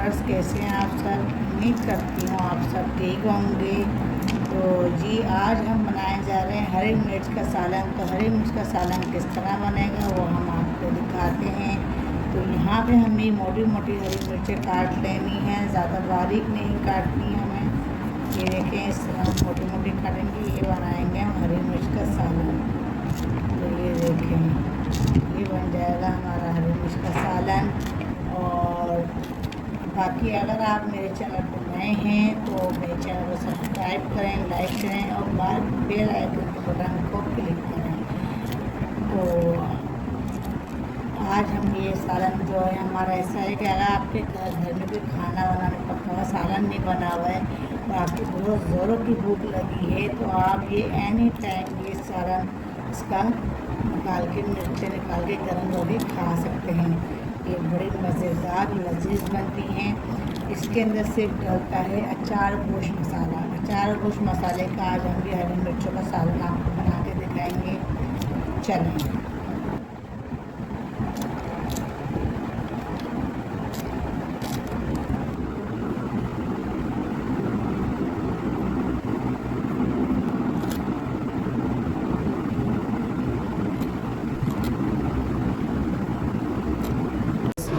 Viewers, कैसे हैं आप सब? उम्मीद करती हूँ आप सब ठीक होंगे। तो जी, आज हम बनाए जा रहे हैं हरी मिर्च का सालन। तो हरी मिर्च का सालन किस तरह बनेगा वो हम आपको दिखाते हैं। तो यहाँ पे हमें मोटी मोटी हरी मिर्चें काट लेनी है, ज़्यादा बारीक नहीं काटनी हमें। ये देखें, इस तरह मोटी मोटी काटेंगे, ये बनाएंगे हम हरी मिर्च का सालन। तो ये देखें, ये बन जाएगा हमारा हरी मिर्च का सालन। और बाकी अगर आप मेरे चैनल पर नए हैं तो मेरे चैनल को सब्सक्राइब करें, लाइक करें और बेल आइकन के बटन को क्लिक करें। तो आज हम ये सालन जो है हमारा ऐसा है कि अगर आपके घर में कोई खाना बनाने पका हुआ सालन नहीं बना हुआ है तो आपको बहुत ज़ोरों की भूख लगी है, तो आप ये एनी टाइम ये सालन इसका निकाल के, मिर्चें निकाल के गर्म रोटी खा सकते हैं। ये बड़ी मज़ेदार लजीज बनती हैं। इसके अंदर सिर्फ डलता है अचार गोश मसाला। अचार गोश मसाले का आज हम भी हरी मिर्चों का सालन आपको बना के दिखाएंगे। चलें।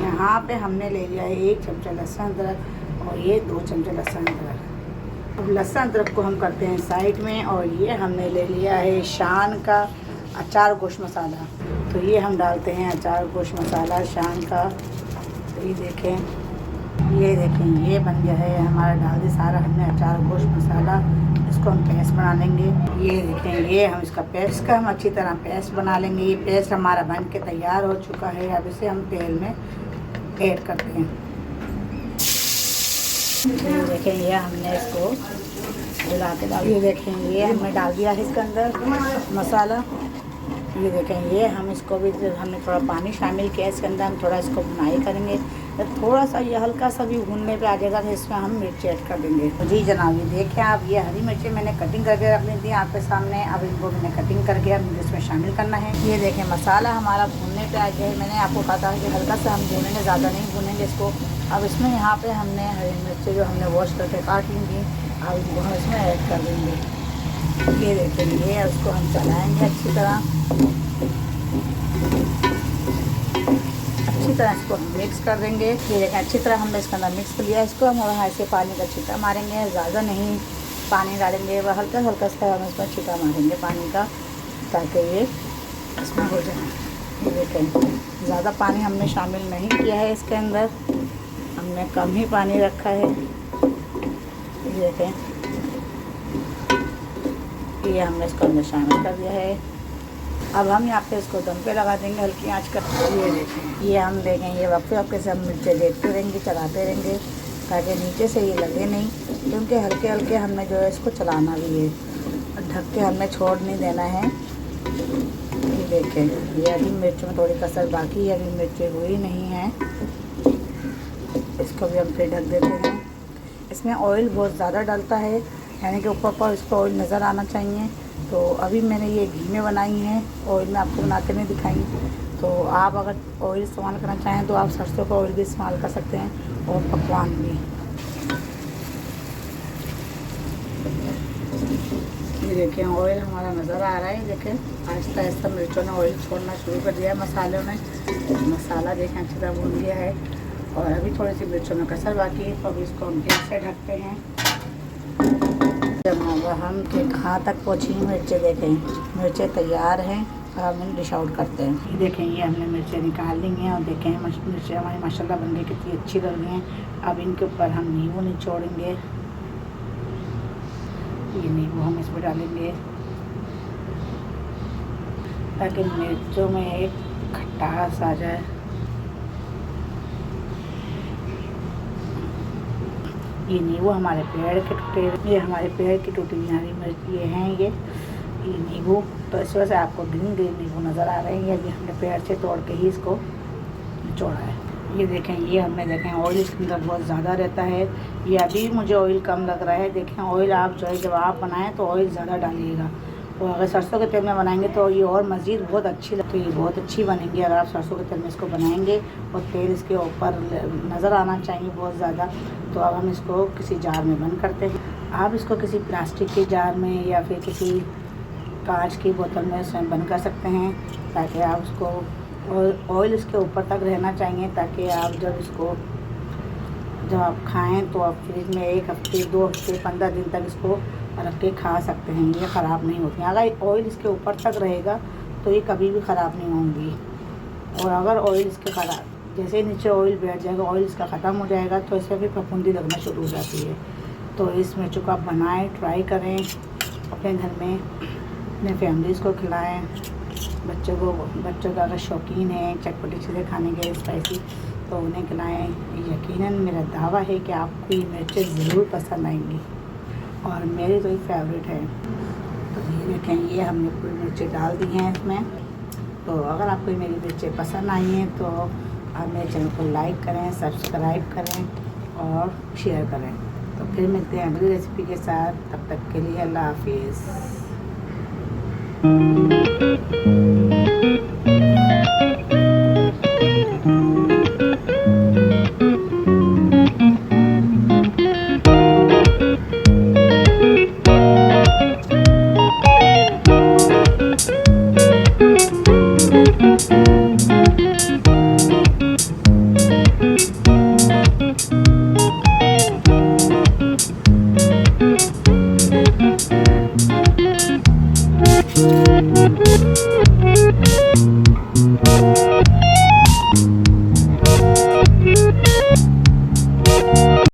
यहाँ पे हमने ले लिया है 1 चमचा लहसुन अदरक और ये 2 चमचा लहसुन अदरक। अब लहसुन अदरक को हम करते हैं साइड में। और ये हमने ले लिया है शान का अचार गोश्त मसाला। तो ये हम डालते हैं अचार गोश्त मसाला शान का। तो ये देखें, ये बन गया है हमारा। डाल दिया सारा हमने अचार गोश्त मसाला। इसको हम पेस्ट बना लेंगे। ये देखें, ये हम इसका पेस्ट हम अच्छी तरह पेस्ट बना लेंगे। ये पेस्ट हमारा बन के तैयार हो चुका है। अब इसे हम तेल में ऐड करते हैं। ये देखें, ये हमने इसको मिला के डाल, ये देखें, ये हमने डाल दिया है इसके अंदर मसाला। ये देखें, ये हम इसको भी हमने थोड़ा पानी शामिल किया इसके अंदर। हम थोड़ा इसको बुनाई करेंगे। तो थोड़ा सा ये हल्का सा भी भूनने पे आ जाएगा तो इसमें हम मिर्ची ऐड कर देंगे। तो जी जनाब, ये देखें आप, ये हरी मिर्ची मैंने कटिंग करके रख ली थी आपके सामने। अब इनको मैंने कटिंग करके अब इसमें शामिल करना है। ये देखें, मसाला हमारा भूनने पे आ गया है। मैंने आपको कहा था कि हल्का सा हम भूनेंगे, ज़्यादा नहीं भूनेंगे इसको। अब इसमें यहाँ पर हमने हरी मिर्ची जो हमने वॉश करके काट ली थी, अब इनको हम इसमें ऐड कर देंगे। ये देखें, ये उसको हम चलाएँगे अच्छी तरह इसको मिक्स कर देंगे। ये देखें, अच्छी तरह हमने इसके अंदर मिक्स कर लिया। इसको हम वहाँ से पानी का छींटा मारेंगे, ज़्यादा नहीं पानी डालेंगे, वह हल्का हल्का सा हम इसमें छींटा मारेंगे पानी का, ताकि ये इसमें हो जाए। ये देखें, ज़्यादा पानी हमने शामिल नहीं किया है इसके अंदर, हमने कम ही पानी रखा है। ये देखें, ये हमने इसको अंदर शामिल कर दिया है। अब हम यहाँ पे इसको दम पे लगा देंगे हल्की आंच कर। ये देखें, ये हम देखें, ये वक्फे से हम मिर्चें देखते रहेंगे, चलाते रहेंगे ताकि नीचे से ये लगे नहीं, क्योंकि हल्के हल्के हमने जो है इसको चलाना भी है और ढक के हमने छोड़ नहीं देना है। ये देखें, ये अभी मिर्च में थोड़ी कसर बाकी है, अभी मिर्चें हुई नहीं हैं। इसको भी हम फिर ढक देते हैं। इसमें ऑयल बहुत ज़्यादा डलता है, यानी कि ऊपर पर इसको ऑयल नज़र आना चाहिए। तो अभी मैंने ये घी में बनाई हैं, ऑयल में आपको बनाते नहीं दिखाई। तो आप अगर ऑयल इस्तेमाल करना चाहें तो आप सरसों का ऑयल भी इस्तेमाल कर सकते हैं और पकवान भी। ये देखें, ऑयल हमारा नज़र आ रहा है। देखें, आहिस्ता आहिस्ता मिर्चों ने ऑयल छोड़ना शुरू कर दिया है मसालों ने। मसाला देखें अच्छी तरह भून गया है और अभी थोड़ी सी मिर्चों में कसर बाकी है। तो अभी इसको हम फिर से ढकते हैं। जब हम के कहाँ तक पहुँची मिर्चें, देखें मिर्चें तैयार हैं। अब हम डिश आउट करते हैं। ये देखें, ये हमने मिर्चें निकाल ली हैं और देखें मिर्चें हमारी माशाल्लाह बन गई, कितनी अच्छी लग रही हैं। अब इनके ऊपर हम नींबू निचोड़ेंगे। ये नींबू हम इसमें डालेंगे ताकि मिर्चों में एक खटास आ जाए। ये नींबू हमारे पेड़ के टूटे, ये हमारे पेड़ की टूटी हुई हरी मिर्च ये हैं। ये नींबू, तो इस वजह से आपको ग्रीन ग्रीन नींबू नज़र आ रहे हैं। ये हमने पेड़ से तोड़ के ही इसको निचोड़ा है। ये देखें, ये हमने देखें ऑयल इसके अंदर बहुत ज़्यादा रहता है। ये अभी मुझे ऑयल कम लग रहा है। देखें, ऑयल आप जो है जब आप बनाएं तो ऑयल ज़्यादा डालिएगा। तो अगर सरसों के तेल में बनाएंगे तो ये और मज़ीद बहुत अच्छी लगती है, बहुत अच्छी बनेंगी अगर आप सरसों के तेल में इसको बनाएंगे और तेल इसके ऊपर नज़र आना चाहिए बहुत ज़्यादा। तो अब हम इसको किसी जार में बंद करते हैं। आप इसको किसी प्लास्टिक के जार में या फिर किसी कांच की बोतल में इसमें बंद कर सकते हैं, ताकि आप उसको ऑयल इसके ऊपर तक रहना चाहिए, ताकि आप जब आप खाएं तो आप फ्रिज में 1 हफ्ते 2 हफ्ते 15 दिन तक इसको रख के खा सकते हैं। ये ख़राब नहीं होती। अगर ऑयल इसके ऊपर तक रहेगा तो ये कभी भी ख़राब नहीं होंगी। और अगर ऑयल इसके जैसे नीचे ऑयल बैठ जाएगा, ऑयल इसका ख़त्म हो जाएगा तो इसमें भी फफूंदी लगना शुरू हो जाती है। तो इस मिर्चों को आप बनाएं, ट्राई करें अपने घर में, अपने फैमिलीज़ को खिलाएं। बच्चों का अगर शौकीन है चटपटी चीज़ें खाने के, स्पाइसी, तो उन्हें खिलाएं। यकीनन मेरा दावा है कि आपको ये मिर्चें ज़रूर पसंद आएंगी और मेरी तो ये फेवरेट है। तो ये देखें, ये हमने पूरी मिर्चें डाल दी हैं इसमें। तो अगर आपको मेरी मिर्चें पसंद आई हैं तो आप मेरे चैनल को लाइक करें, सब्सक्राइब करें और शेयर करें। तो फिर मिलते हैं अगली रेसिपी के साथ। तब तक के लिए अल्लाह हाफिज़।